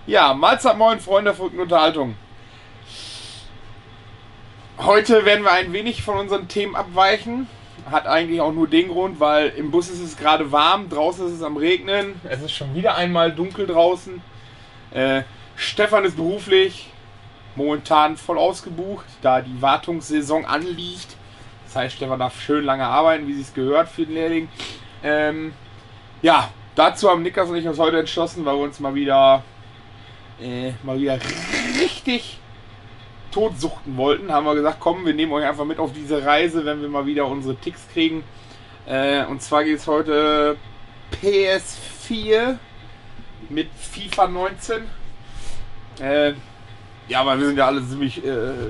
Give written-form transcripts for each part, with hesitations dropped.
Ja, Mahlzeit, moin, Freunde der verrückten Unterhaltung. Heute werden wir ein wenig von unseren Themen abweichen. Hat eigentlich auch nur den Grund, weil im Bus ist es gerade warm, draußen ist es am Regnen. Es ist schon wieder einmal dunkel draußen. Stefan ist beruflich momentan voll ausgebucht, da die Wartungssaison anliegt. Das heißt, Stefan darf schön lange arbeiten, wie sie es gehört für den Lehrling. Ja, dazu haben Niklas und ich uns heute entschlossen, weil wir uns mal wieder richtig totsuchten wollten, haben wir gesagt, komm, wir nehmen euch einfach mit auf diese Reise, wenn wir mal wieder unsere Ticks kriegen. Und zwar geht es heute PS4 mit FIFA 19. Ja, aber wir sind ja alle ziemlich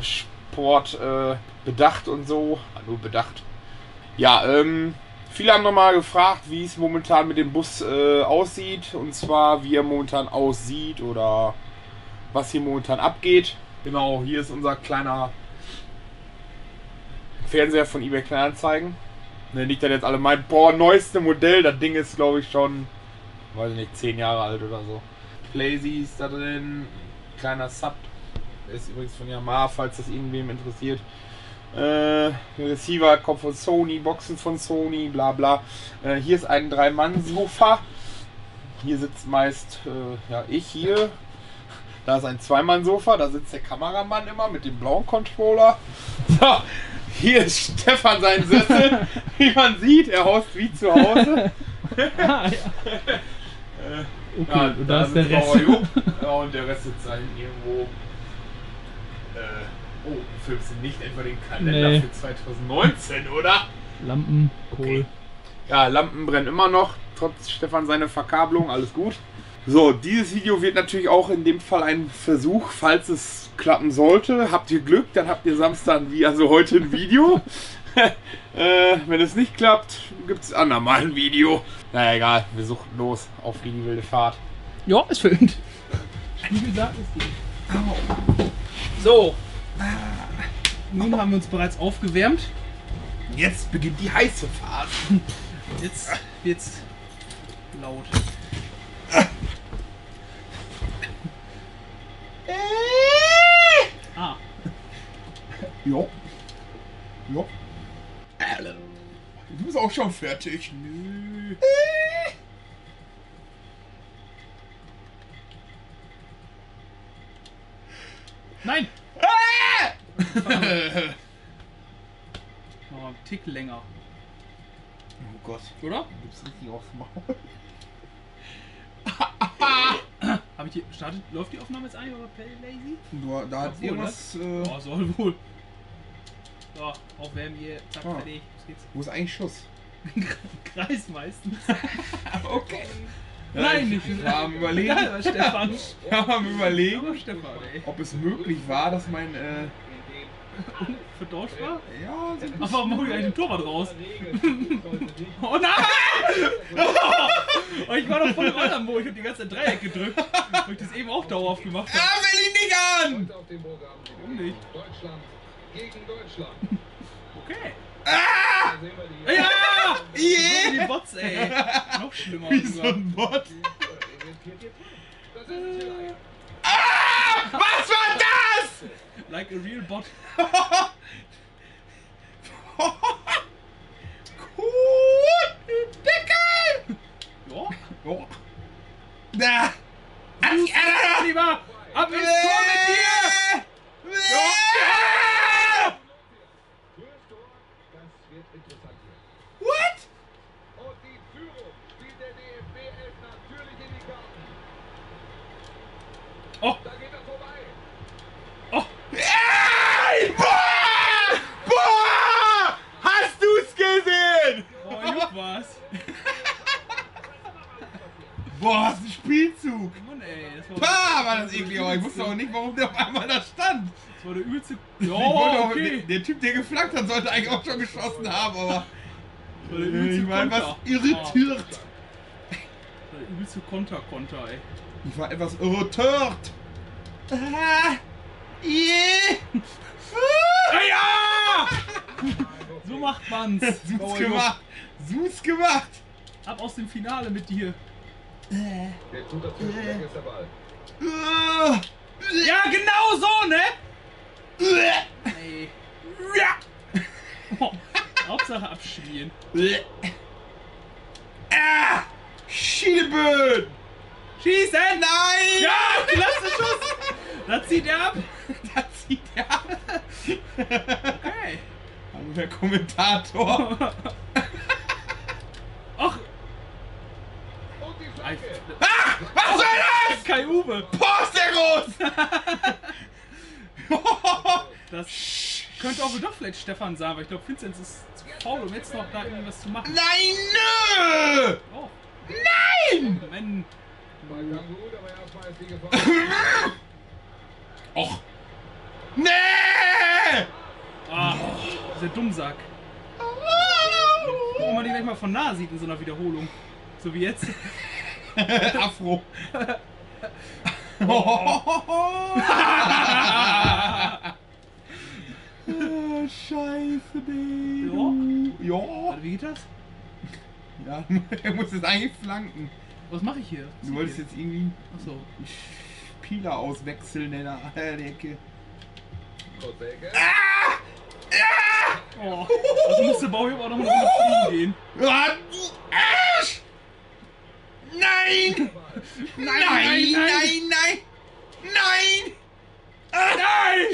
Sport bedacht und so. Nur bedacht. Ja, viele haben nochmal gefragt, wie es momentan mit dem Bus aussieht. Und zwar, wie er momentan aussieht oder was hier momentan abgeht. Genau, hier ist unser kleiner Fernseher von eBay Kleinanzeigen. Ne, nicht, dass jetzt alle meinen, boah, neueste Modell. Das Ding ist, glaube ich, schon, weiß ich nicht, 10 Jahre alt oder so. Playsee ist da drin. Kleiner Sub. Ist übrigens von Yamaha, falls das irgendwem interessiert. Receiver kommt von Sony, Boxen von Sony, bla bla. Hier ist ein 3-Mann-Sofa. Hier sitzt meist ja, ich hier. Da ist ein 2-Mann-Sofa, da sitzt der Kameramann immer mit dem blauen Controller. So, hier ist Stefan sein Sessel. Wie man sieht, er haust wie zu Hause. Ah, ja. Okay, ja, und da ist der Rest. Ja, und der Rest sitzt da hinten irgendwo. Oh, du filmst nicht etwa den Kalender Nee. für 2019, oder? Lampen, Kohl. Okay. Ja, Lampen brennen immer noch, trotz Stefan seine Verkabelung, alles gut. So, dieses Video wird natürlich auch in dem Fall ein Versuch, falls es klappen sollte. Habt ihr Glück, dann habt ihr Samstag wie also heute ein Video. Wenn es nicht klappt, gibt es andermal ein Video. Naja, egal, wir suchen los auf die wilde Fahrt. Ja, es filmt. Wie gesagt, es geht. So. Nun haben wir uns bereits aufgewärmt. Jetzt beginnt die heiße Phase. Jetzt wird's laut. Ah. Jo. Jo. Du bist auch schon fertig. Nö. Nein! Oh, ein Tick länger, Oh Gott. oder? Du gibst richtig aufs Maul. Habe ich die startet? Läuft die Aufnahme jetzt eigentlich oder Lazy? Da hat Obwohl, irgendwas. Oh, soll wohl. So, aufwärmen hier, zack, Ah. fertig. Los geht's. Wo ist eigentlich Schuss? Kreis meistens. Okay. Nein, ich nicht. war am Überlegen. Ja, aber Stefan. Ja, am Überlegen, Aber Stefan, ey. ob es möglich war, dass mein. Vertauscht war? Ja, so Ach, warum hol ich eigentlich den Torwart raus? Oh nein! Oh, ich war doch voll im anderen Mo. Ich hab die ganze Zeit Dreieck gedrückt, weil ich das eben auch dauerhaft gemacht habe. Ah, will ihn nicht an! Warum nicht? Deutschland gegen Deutschland. Okay. Ah! Ja! Yeah! So wie die Bots, ey. Noch schlimmer. Wie so sogar. ein Bot. Das ist es vielleicht. Ah! Was war das? Like a real bot. Gut, Deckel! Ja. Oh. Da! Lieber! Ab ins Tor mit dir! Ja! Frühes Tor, das wird interessant hier. What? Und die Führung spielt der DFB 11 natürlich in die Karten. Oh! Da geht er vorbei. Oh! Ey! Boah! Boah! Hast du's gesehen? Oh, gut war's. Boah, ist ein Spielzug. Mann, ey. Das War das eklig, aber ich wusste auch nicht, warum der auf einmal da stand. Das war der übelste. Ich wollte Ja, auch- okay. der Typ, der geflankt hat, sollte eigentlich auch schon geschossen haben, aber Das war der übelste ich war etwas Konter. irritiert. Das war der übelste Konter, ey. Ich war etwas irritiert. Ah, yeah. Ja! So macht man's. Sus gemacht. Sus gemacht. Ab aus dem Finale mit dir. Der tut dazwischen weg ist der Ball. Ja, genau so, ne? Ey. Ja. Oh, Hauptsache abschmieren. Schiebön! Schießen! Nein! Ja, klasse Schuss! Da zieht er ab. Da zieht er ab. Okay. Hallo, der Kommentator. Ach, Und die Flanke. Was soll das? Kai Uwe. Boah, ist der groß! Das könnte auch doch vielleicht Stefan sein, weil ich glaube, Vinzenz ist zu faul, um jetzt noch da irgendwas zu machen. Nein, nö! Oh, Nein! Mann. Ball kam gut, aber erstmal ist die Gefahr. Och. Nee! Ah, dieser Dummsack. Guck mal, die gleich mal von nah sieht in so einer Wiederholung. So wie jetzt. Afro. Scheiße, nee. Ja. Warte, wie geht das? Ja, er muss jetzt eigentlich flanken. Was mache ich hier? Du wolltest jetzt irgendwie Achso. Spieler auswechseln in der Ecke. Kurze Ecke. Oh, also musste Baujob auch noch mal fliegen gehen. Ah, du Arsch! Nein! Nein! Nein! Nein!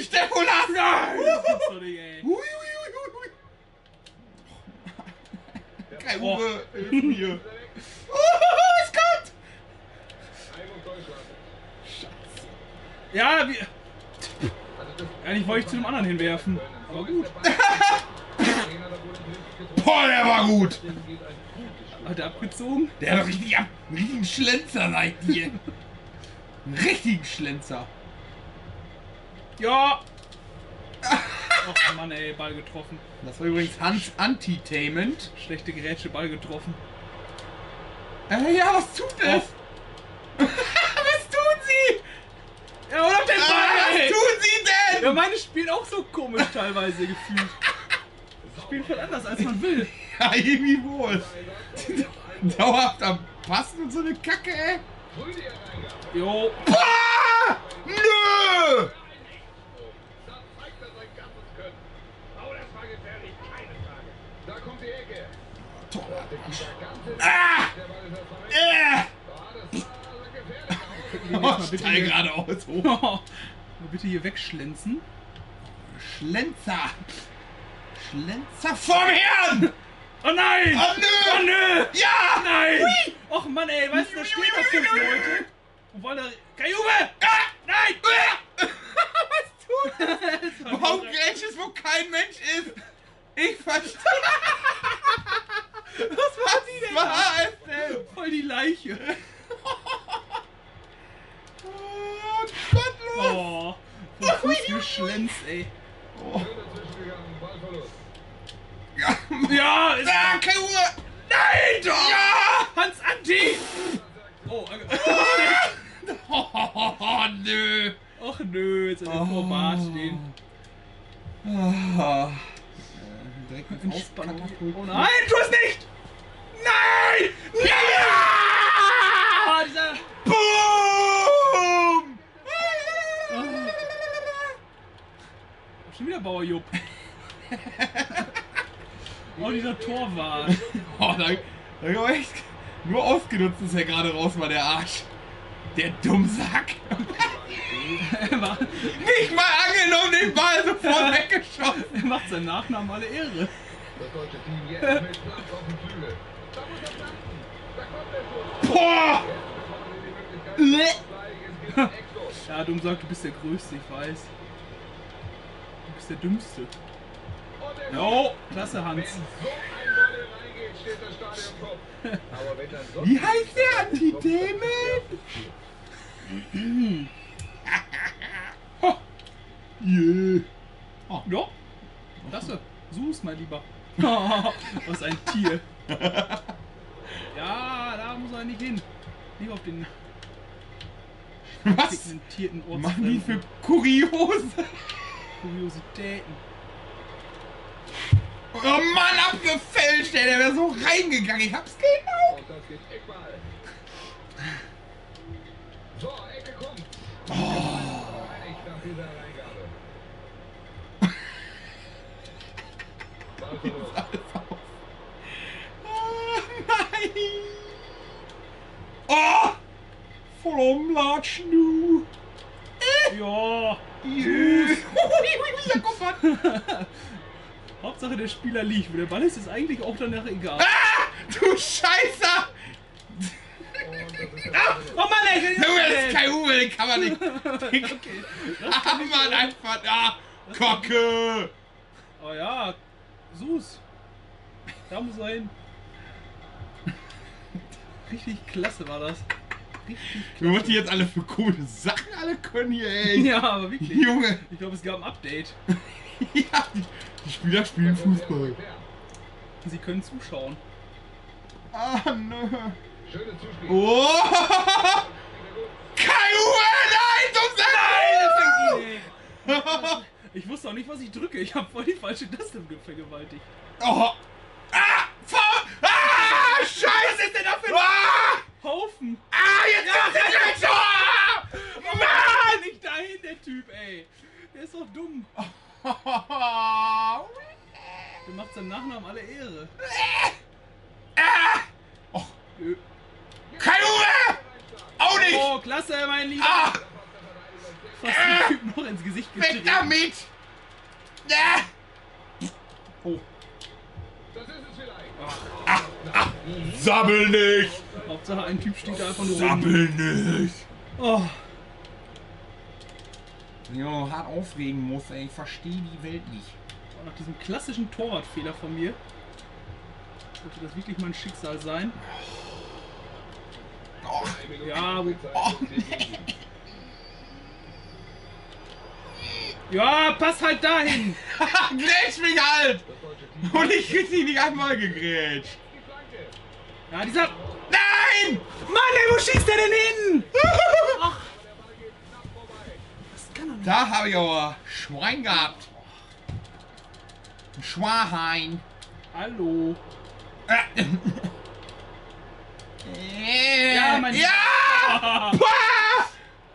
Stefan, nein! Das gibt's doch nicht, ey. Hui. Kai Uwe, hilf mir. Es kommt! Heim- und Deutschland. Ja, wie. Also das Eigentlich wollte ich zu dem anderen hinwerfen. Aber gut. Boah, der war gut! Hat er abgezogen? Der hat doch richtig einen richtigen Schlenzer, seid ihr. Einen richtigen Schlenzer. Ja! Och Mann, ey, Ball getroffen. Das war übrigens Hans Antitainment. Schlechte Gerätsche, Ball getroffen. Ja, was tut es? Was tun sie? Ja, oder den Ball! Was ey! tun sie denn? Ja, meine spielen auch so komisch teilweise gefühlt. Spielen voll anders, als man will. Ja, irgendwie wohl. Dauerhaft am Passen und so eine Kacke, ey. Jo. Ah! Nö! Da zeigt er sein ganzes Können. Oh, das war gefährlich, keine Frage. Da kommt die Ecke. Toll. Der ganze Ah! der Ball ist erstmal weg. Äh! Ja, das sah gefährlich aus. Oh, steil geradeaus hoch. Mal bitte hier wegschlenzen. Schlenzer. Schlenzer vom Herrn! Oh nein! Oh nö! Oh nö! Ja! Nein! Och Mann, ey, weißt du, da stehen noch 5 Leute. Und wollen da. Kai Uwe! Ah! Nein! Was tut das? Warum grätschst, wo kein Mensch ist? Ich verstehe. Was war die denn? Was war es denn? Voll die Leiche. Oh, gottlos. Oh. Vom Fuß geschlänzt, ey. Schön dazwischen gegangen, Ballverlust. Ja. Ja, ist. Ah, keine Uhr. Nein! Doch! Ja! Hans Anti! Oh, Oh, nö. ach nö, jetzt in der Vorbar stehen. Direkt ins Entspannt. Auskatapult. Oh nein, tu es nicht! Nein! Ja! Oh, dieser. Boom! Schon wieder Bauerjupp. Oh, dieser Torwart. Oh, da war echt nur ausgenutzt, dass er gerade raus war, der Arsch. Der Dummsack. Nicht mal angenommen, den Ball sofort weggeschossen. Er macht seinen Nachnamen alle Ehre. Das deutsche Team jetzt mit Platz auf dem Flügel. Da muss er planten. Da kommt der Schuss. Boah! Jetzt bekommen wir die Möglichkeit. Es geht Ecklos. Ja, dumm sagt, du bist der Größte, ich weiß. Du bist der Dümmste. Und der Jo, klasse, Wenn Hans. so ein Volley reingeht, steht das Stadion Kopf. Aber wenn dann so Wie heißt der Antidemon? Yeah. Ja, klasse. Sus, mein Lieber. Was ein Tier. Ja, da muss er nicht hin. Lieber auf den Was pigmentierten machen die für Ortsfremden. Kuriose? Kuriositäten. Oh Mann, abgefälscht, ey, der wäre so reingegangen. Ich hab's genau. Und das geht Eckball. So, Ecke kommt. dieser Reingabe. Ball verloren. Nein! Oh! Voll umlatschen, du! Ja. Dieser Kopf. Hauptsache der Spieler liegt. Wo der Ball ist, ist eigentlich auch danach egal. Ah! Du Scheiße! Oh Mann, ey! Junge, das ist kein Uwe, den kann man nicht. Okay. Ah, Mann, einfach. Ah, Kacke! Oh ja, Sus. Da muss er hin. Richtig klasse war das. Richtig klasse. Was die jetzt alle für coole Sachen alle können hier, ey. Ja, aber wirklich. Junge. Ich glaube, es gab ein Update. Ja, die Spieler spielen Fußball. Sie können zuschauen. Ah, nö. Schönes Zuspiel. Oh! Kai Uwe, nein, du Sack! Ich wusste auch nicht, was ich drücke. Ich habe voll die falsche Taste vergewaltigt. Oh! Ah! Ah! Scheiße! Was ist denn da für ein Haufen! Ah, jetzt kommt der gleich! Oh! Mann! Nicht dahin, der Typ, ey! Der ist doch dumm. Der macht seinem Nachnamen alle Ehre. Oh. Kai Uwe! Auch nicht! Oh, klasse, mein Lieber! Ah! Fast den Typ noch ins Gesicht Weg getreten. damit! Ja! Oh. Das ist es vielleicht. Sabbel nicht! Hauptsache ein Typ steht da einfach nur rum. Sabbel nicht! Oh, Jo, hart aufregen muss, ey. Ich verstehe die Welt nicht. nach diesem klassischen Torwartfehler von mir sollte das wirklich mein Schicksal sein. Oh. Ja, ja, pass halt dahin! Grätsch mich halt! Das deutsche Team. Und ich krieg sie nicht einmal gegrätscht. Die Flanke. Ja, dieser... Nein! Mann, ey, wo schießt der denn hin? Ach, Der Ball geht knapp vorbei. das kann doch nicht. Da habe ich aber Schwein gehabt. Ein Schwahein. Hallo. Ja, mein- Ja! Pah!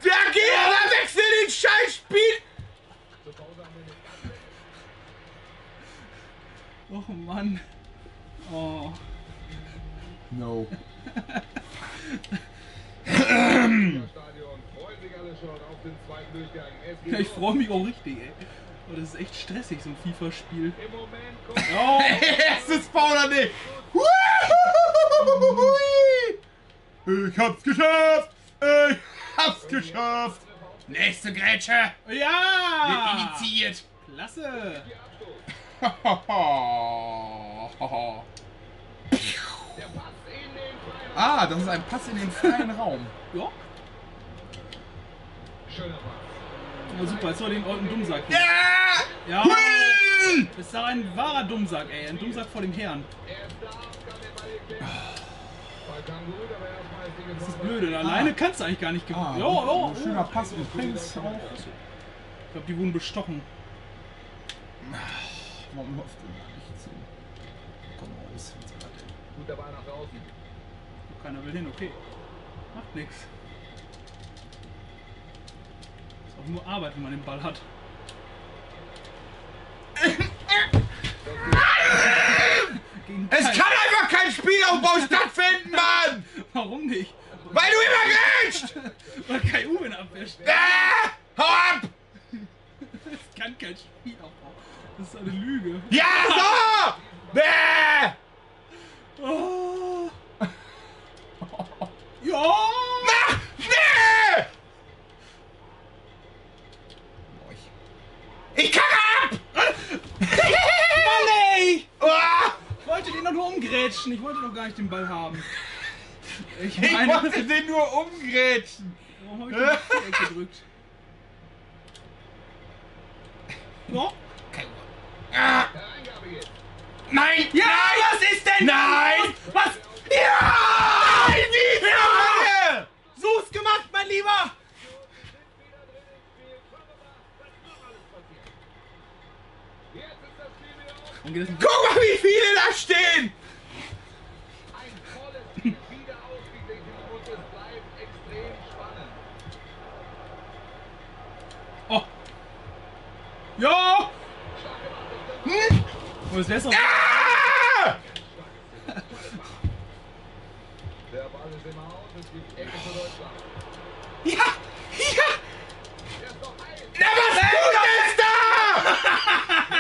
Der Gegner wechselt den Scheißspiel! Zur Pause haben wir nicht ganz Oh Mann. Oh. No. im Stadion. Freuen sich alle schon auf den zweiten Durchgang. Es geht Ja, ich los. freue mich auch richtig, ey. Oh, das ist echt stressig, so ein FIFA-Spiel. Im Moment kommt Oh, Erstes Foul oder nicht? Ich hab's geschafft! Ich hab's geschafft! Nächste Grätsche! Wird ja! initiiert! Klasse! der Pass in den freien Ah, das ist ein Pass in den freien Raum. Ja, Schöner Pass. ja super, jetzt soll den alten Dummsack. Ja! Ja, Hui! das ist doch ein wahrer Dummsack, ey. Ein Dummsack vor dem Herrn. Er ist da, kann den Ball nicht klären. Ball kam gut, aber erstmal ist die Das ist Gefahr. blöd, alleine kannst du eigentlich gar nicht Ah, gewinnen. Ja, ja, schöner Pass übrigens auch. Ich glaube, die wurden bestochen. Warum läuft denn da nicht zu? Komm raus. Guter Ball nach draußen. Keiner will hin, okay. Macht nix. Ist auch nur Arbeit, wenn man den Ball hat. Gegen Es keinen- kann einfach kein Spielaufbau stattfinden, Mann! Warum nicht? Weil du immer grätscht! Weil Kai Uwe in der Abwehr steht. Hau ab! Das kann kein Spielaufbau. Das ist eine Lüge. Ja, so! Oh. Ja! Mach! Nee! Ich kacke ab! Mann, ey! Ah! Ich wollte den doch nur umgrätschen. Ich wollte doch gar nicht den Ball haben. Ich Ich meine, wollte den nur umgrätschen. warum habe ich den Viereck gedrückt? Ja? Ah! Reingabe jetzt. Nein! Ja, Nein! was ist denn? Nein! Was? Ja! Wie Frage! Sus gemacht, mein Lieber! Jetzt ist das Spiel wieder auf. Dann geht das Guck mal, wie viele da stehen! Ein tolles Spiel wieder ausgeglichen und es bleibt extrem spannend. Oh, Ja! Und es wär's noch. Der Ball ist im Aus, es gibt Ecke für Deutschland. Ja! Ja! Er ist noch heiß. Na, was tut es da?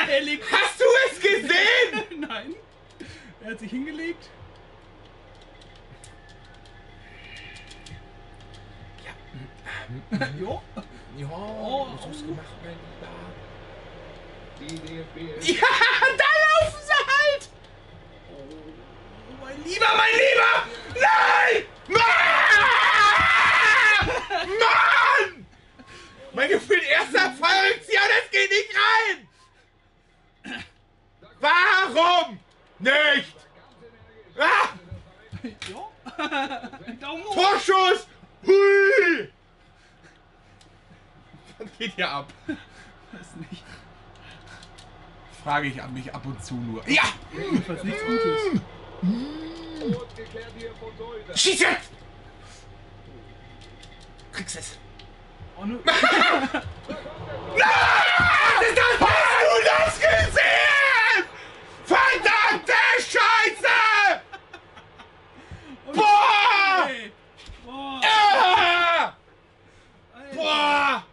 Er liegt. Hast du es gesehen? Nein. Er hat sich hingelegt. Jo. Ja, Oh. was gemacht, mein Lieber. Die DFB ist Ja, da laufen sie halt! Oh, mein Mein Lieber! Nein! Mann! Mein gefühlt erster Fallrückzieher, das geht nicht rein! Warum nicht? Ah! Jo. Daumen hoch. Torschuss! Hui! Was geht hier ab? Weiß nicht. Frage ich an mich ab und zu nur. Ja! Jedenfalls nichts Gutes. gut geklärt hier von Torhüter. Schieß jetzt! Kriegst es. Oh, ne. Was ist das? Hast du das gesehen? Verdammte Scheiße! Boah! Ey. Boah. Ah! Alter. Boah!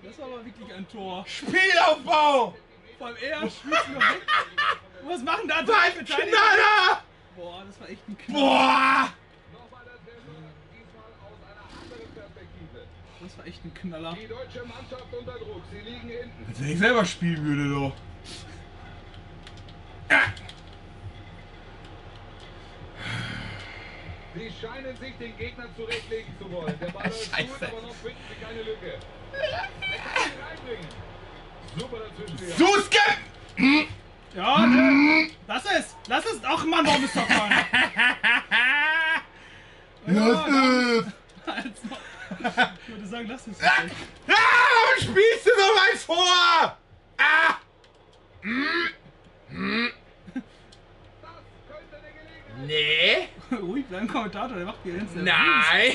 Das war aber wirklich ein Tor. Spielaufbau! Vor allem er schießt noch weg. Was machen da Ein drei Verteidiger? Knaller! Boah, das war echt ein Knaller. Boah! Nochmal der Treffer, diesmal aus einer anderen Perspektive. Das war echt ein Knaller. Die deutsche Mannschaft unter Druck, sie liegen hinten. Als wenn ich selber spielen würde, doch. Sie scheinen sich den Gegner zurechtlegen zu wollen. Der Ball ist gut, Scheiße. aber noch finden sie keine Lücke. Er kann ihn reinbringen. Super dazwischen. Suske! Ja, ne? Lass es! Lass es! Ach Mann, warum ist doch keiner? Lass es! Ich würde sagen, lass es. Ah, warum spielst du so weit vor? Ah! Das könnte eine Gelegenheit. Nee. Ruhig bleiben, Kommentator, der macht hier ins Nein.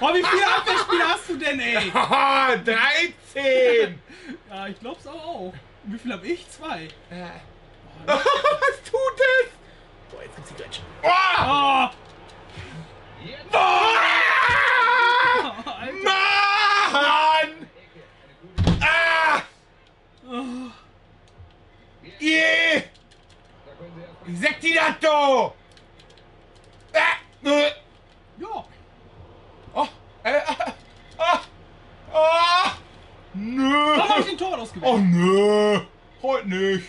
Oh, wie viele Abwehrspieler hast du denn, ey? Oh, 13. Ja, ich glaub's auch. Wie viel hab ich? 2. Oh, was tut es? Boah, jetzt gibt's die Grätsche. Oh! Oh! Jetzt Oh! Alter. Mann! Ah! Oh. Yeah! da können sie erst Sektidato! Ja. Oh! Oh! Nö! Warum hab ich den Torwart ausgewählt? Oh nö! Heute nicht!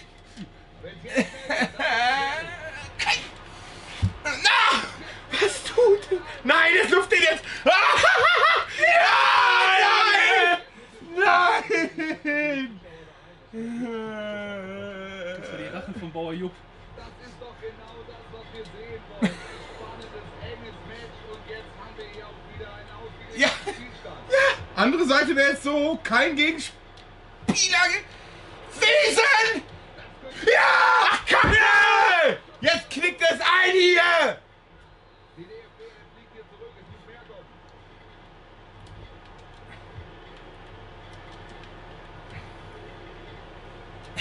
Na! Was tut es? Nein, es luftet jetzt! Nein! Das war die Rache von Bauer Jupp. Das ist doch genau das, was wir sehen wollen. Ein spannendes, enges Match und jetzt haben wir hier auch wieder einen Ja. ausgeglichenen Spielstand. Ja! Andere Seite wäre jetzt so kein Gegenspieler gewesen! Ja! Ach, Kacke! Jetzt knickt es ein hier! Die DFB fliegt hier zurück, es muss mehr kommen.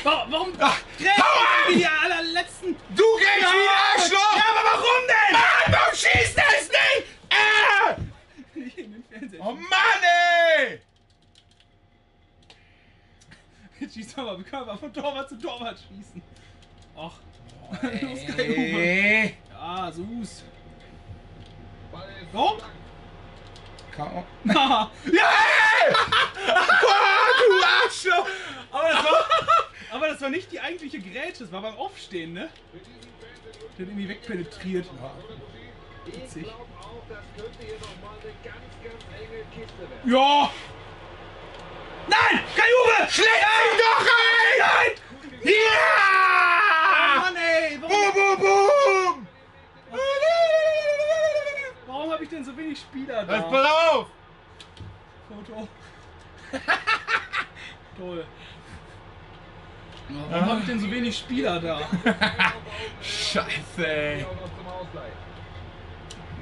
Warum? Ach, Grätschen wie die allerletzten. Du gehst wie ein Arschloch! Ja, aber warum denn? Mann, warum schießt es nicht? In den Fernseher. Oh Mann, ey! Jetzt schießt er mal. Wir können aber von Torwart zu Torwart schießen. Ach. Los, Kai Uwe. Ja, Sus. Ball ist Oh. lang. K.O. Ja, Boah, du Arschloch! aber das war nicht die eigentliche Grätsche, das war beim Aufstehen, ne? Für diesen Fans in Der hat irgendwie wegpenetriert. Ich Witzig. glaube auch, das könnte hier nochmal eine ganz, ganz enge Kiste werden. Ja! Nein! Kai Uwe! Schlägt ihn doch ein! Nein! Ja! Mann, ey! Boom, boom, boom! Warum habe ich denn so wenig Spieler da? Pass auf! Foto. Toll. Warum habe ich denn so wenig Spieler da? Scheiße, ey. Hier auch noch zum Ausgleich.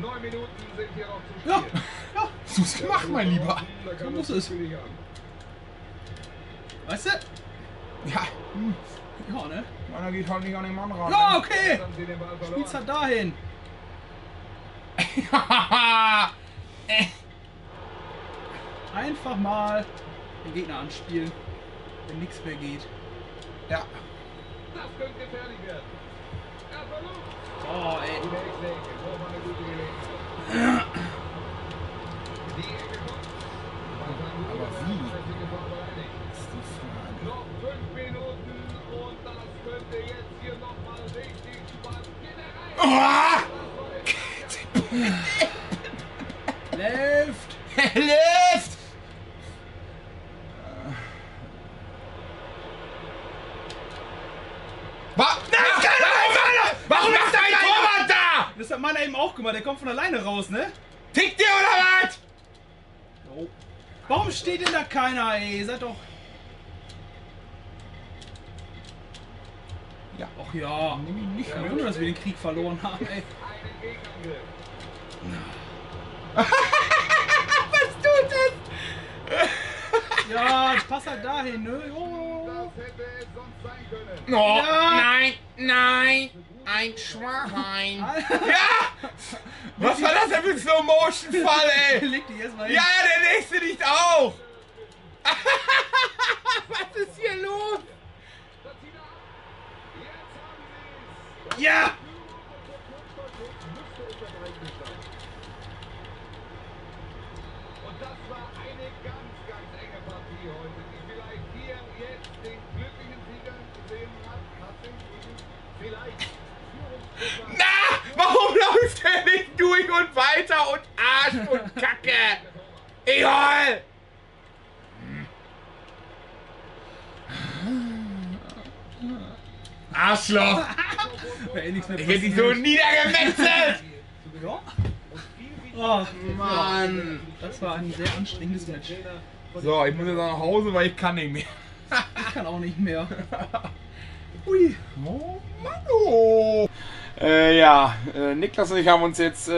9 Minuten sind hier noch zu Ja, spielen. ja. Was mach, mein Lieber? Da So kann muss das es. natürlich an. Weißt du? Ja, Ja, ne? meiner geht halt nicht an den Mann ran. Ja, okay. Haben sie den Ball verloren. Spiel's halt dahin. Einfach mal den Gegner anspielen, wenn nichts mehr geht. Ja. Das könnte gefährlich werden. Er versucht. Oh, ey. Die nächste Ecke. Wo war eine gute Gelegenheit. Die Ecke kommt. Aber wie? Ist die Frage. Noch 5 Minuten und das könnte jetzt hier nochmal richtig spannend gehen. Left. Lift! Warum ist dein Torwart da? Das hat meiner eben auch gemacht, der kommt von alleine raus, ne? Tickt ihr oder was? Oh. Warum steht denn da keiner, ey? Seid doch... Ja. Ach ja. Kein Wunder, dass wir den Krieg verloren haben, ey. Einen Gegenangriff. Was tut das? Ja, pass halt dahin, ne? Oh. Das hätte es sonst sein können. Oh, Ja. nein, nein, ein Schwein. Ja! Was war das denn für ein Slow-Motion-Fall, ey? Leg die erstmal hin. Ja, der nächste liegt auch! Was ist hier los? Das zieht er ab. Jetzt haben sie es. Ja! Müsste unterbrechen sein. Und das war eine ganz, ganz enge Partie heute, die vielleicht hier jetzt den glücklichen Sieger gesehen hat. Vielleicht. Na, warum läuft der nicht durch und weiter und Arsch und Kacke? Egal! Arschloch! Wäre eh nichts mehr Ich hätte dich so niedergemetzelt! Ja? Oh, Mann! das war ein sehr anstrengendes Match. So, ich muss jetzt nach Hause, weil ich kann nicht mehr. Ich kann auch nicht mehr. Ui. Oh Mann, oh. Ja, Niklas und ich haben uns jetzt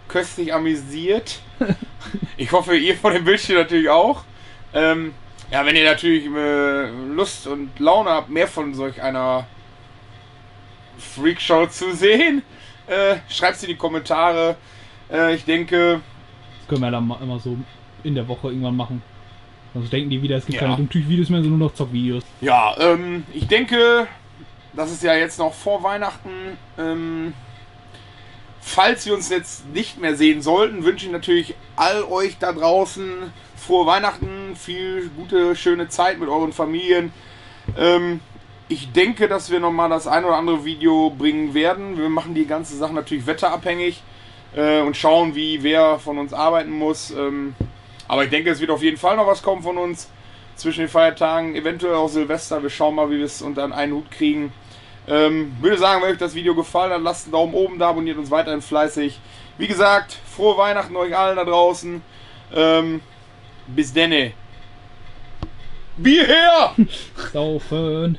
köstlich amüsiert. Ich hoffe, ihr vor dem Bildschirm natürlich auch. Ja, wenn ihr natürlich Lust und Laune habt, mehr von solch einer Freakshow zu sehen, schreibt es in die Kommentare. Ich denke, Das können wir dann immer so in der Woche irgendwann machen. Sonst denken die wieder, es gibt Ja. keine Dummtüch-Videos mehr, sondern nur noch Zock-Videos. ja, ich denke, das ist ja jetzt noch vor Weihnachten. Falls wir uns jetzt nicht mehr sehen sollten, wünsche ich natürlich all euch da draußen frohe Weihnachten, viel gute, schöne Zeit mit euren Familien. Ich denke, dass wir nochmal das ein oder andere Video bringen werden. Wir machen die ganze Sache natürlich wetterabhängig und schauen, wie wer von uns arbeiten muss. Aber ich denke, es wird auf jeden Fall noch was kommen von uns zwischen den Feiertagen, eventuell auch Silvester. Wir schauen mal, wie wir es unter einen Hut kriegen. Würde sagen, wenn euch das Video gefallen hat, lasst einen Daumen oben da, abonniert uns weiterhin fleißig. Wie gesagt, frohe Weihnachten euch allen da draußen. Bis denne. Bier her! Saufen!